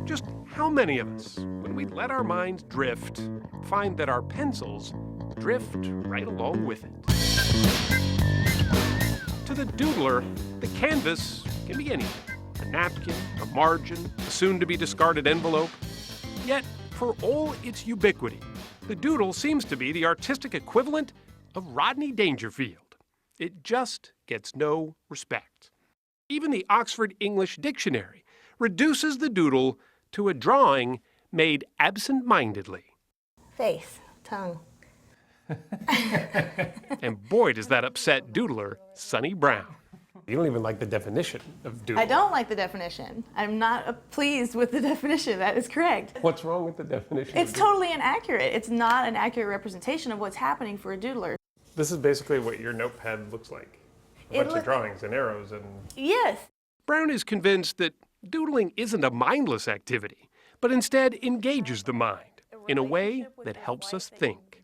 Just how many of us, when we let our minds drift, find that our pencils drift right along with it? To the doodler, the canvas can be anything. A napkin, a margin, a soon-to-be-discarded envelope. Yet, for all its ubiquity, the doodle seems to be the artistic equivalent of Rodney Dangerfield. It just gets no respect. Even the Oxford English Dictionary reduces the doodle to a drawing made absent-mindedly. Face, tongue. And boy, does that upset doodler Sonny Brown. You don't even like the definition of doodle. I don't like the definition. I'm not pleased with the definition. That is correct. What's wrong with the definition? It's totally inaccurate. It's not an accurate representation of what's happening for a doodler. This is basically what your notepad looks like. A bunch of drawings and arrows and... Yes. Brown is convinced that doodling isn't a mindless activity, but instead engages the mind in a way that helps us think.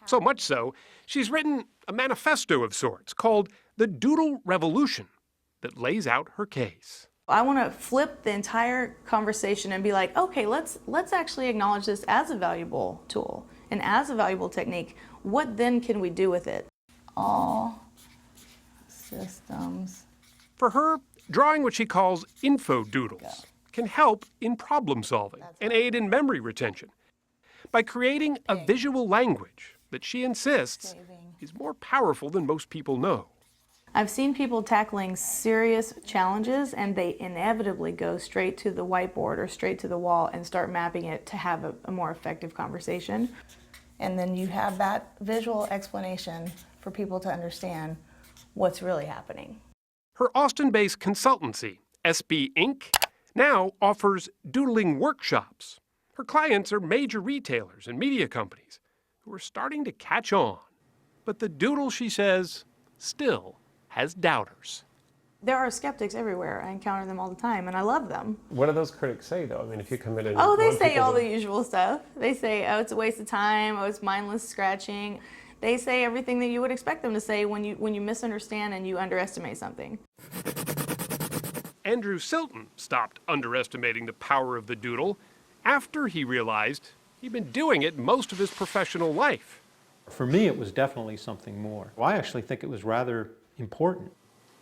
So much so, she's written a manifesto of sorts called The Doodle Revolution that lays out her case. I want to flip the entire conversation and be like, okay, let's actually acknowledge this as a valuable tool and as a valuable technique. What then can we do with it? All systems. For her, drawing what she calls info doodles can help in problem solving and aid in memory retention by creating a visual language that she insists is more powerful than most people know. I've seen people tackling serious challenges and they inevitably go straight to the whiteboard or straight to the wall and start mapping it to have a more effective conversation. And then you have that visual explanation for people to understand what's really happening. Her Austin-based consultancy, SB Inc., now offers doodling workshops. Her clients are major retailers and media companies who are starting to catch on. But the doodle, she says, still has doubters. There are skeptics everywhere. I encounter them all the time, and I love them. What do those critics say, though? I mean, if you come in and... Oh, they say all the usual stuff. They say, oh, it's a waste of time. Oh, it's mindless scratching. They say everything that you would expect them to say when you misunderstand and you underestimate something. Andrew Silton stopped underestimating the power of the doodle after he realized he'd been doing it most of his professional life. For me, it was definitely something more. I actually think it was rather important.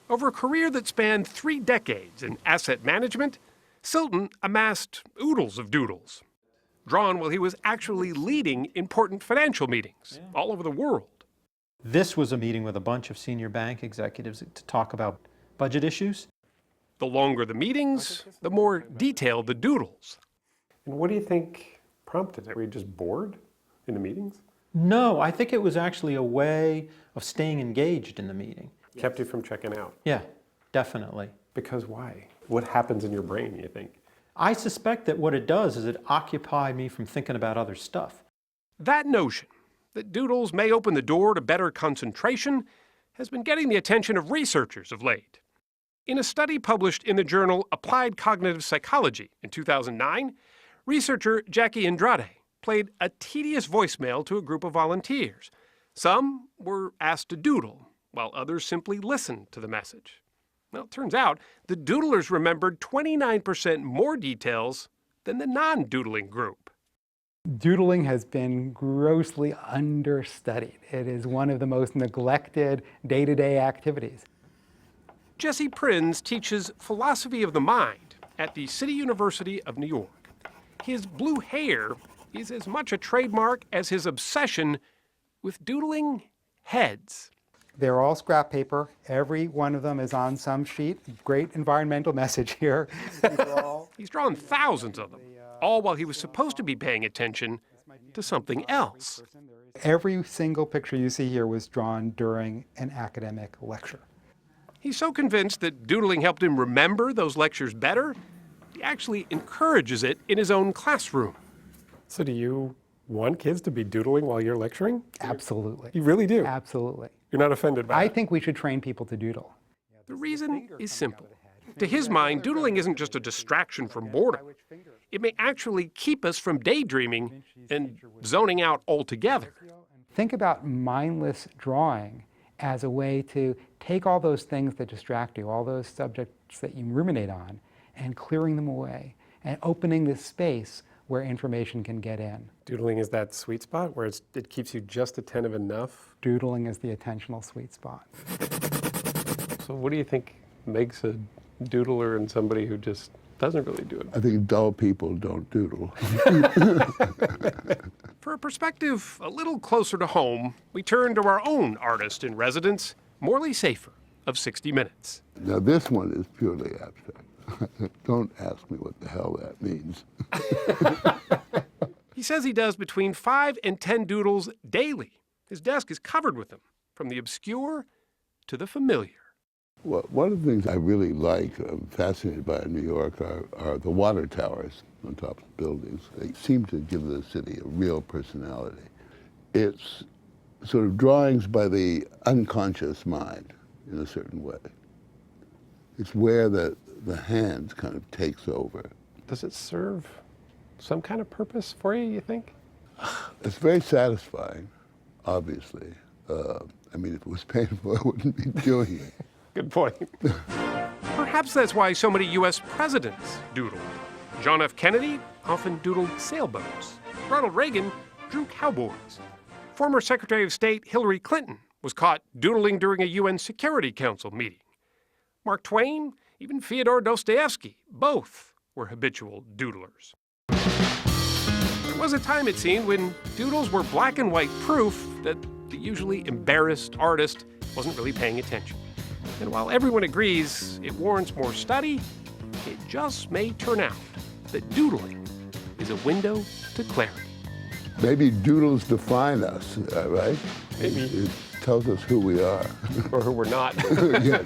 Over a career that spanned 3 decades in asset management, Silton amassed oodles of doodles, drawn while he was actually leading important financial meetings all over the world. This was a meeting with a bunch of senior bank executives to talk about budget issues. The longer the meetings, the more detailed the doodles. And what do you think prompted it? Were you just bored in the meetings? No, I think it was actually a way of staying engaged in the meeting. Kept you from checking out? Yeah, definitely. Because why? What happens in your brain, you think? I suspect that what it does is it occupied me from thinking about other stuff. That notion that doodles may open the door to better concentration has been getting the attention of researchers of late. In a study published in the journal Applied Cognitive Psychology in 2009, researcher Jackie Andrade played a tedious voicemail to a group of volunteers. Some were asked to doodle, while others simply listened to the message. Well, it turns out the doodlers remembered 29% more details than the non-doodling group. Doodling has been grossly understudied. It is one of the most neglected day-to-day activities. Jesse Prinz teaches philosophy of the mind at the City University of New York. His blue hair is as much a trademark as his obsession with doodling heads. They're all scrap paper. Every one of them is on some sheet. Great environmental message here. He's drawn thousands of them, all while he was supposed to be paying attention to something else. Every single picture you see here was drawn during an academic lecture. He's so convinced that doodling helped him remember those lectures better, he actually encourages it in his own classroom. So do you want kids to be doodling while you're lecturing? Absolutely. You really do? Absolutely. You're not offended by I that? think we should train people to doodle. The reason is simple. To his mind, doodling isn't just a distraction from boredom. It may actually keep us from daydreaming and zoning out altogether. Think about mindless drawing as a way to take all those things that distract you, all those subjects that you ruminate on, and clearing them away and opening this space where information can get in. Doodling is that sweet spot where it keeps you just attentive enough. Doodling is the attentional sweet spot. So what do you think makes a doodler and somebody who just doesn't really do it? I think dull people don't doodle. For a perspective a little closer to home, we turn to our own artist in residence, Morley Safer of 60 Minutes. Now this one is purely abstract. Don't ask me what the hell that means. He says he does between 5 and 10 doodles daily. His desk is covered with them, from the obscure to the familiar. Well, one of the things I really like, I'm fascinated by in New York, are the water towers on top of buildings. They seem to give the city a real personality. It's sort of drawings by the unconscious mind in a certain way. It's where the hand kind of takes over. Does it serve some kind of purpose for you think? It's very satisfying, obviously. I mean, if it was painful, I wouldn't be doing it. Good point. Perhaps that's why so many U.S. presidents doodled. John F. Kennedy often doodled sailboats. Ronald Reagan drew cowboys. Former Secretary of State Hillary Clinton was caught doodling during a UN Security Council meeting. Mark Twain, even Fyodor Dostoevsky, both were habitual doodlers. There was a time, it seemed, when doodles were black and white proof that the usually embarrassed artist wasn't really paying attention. And while everyone agrees it warrants more study, it just may turn out that doodling is a window to clarity. Maybe doodles define us, right? Maybe. It tells us who we are. Or who we're not. Yeah.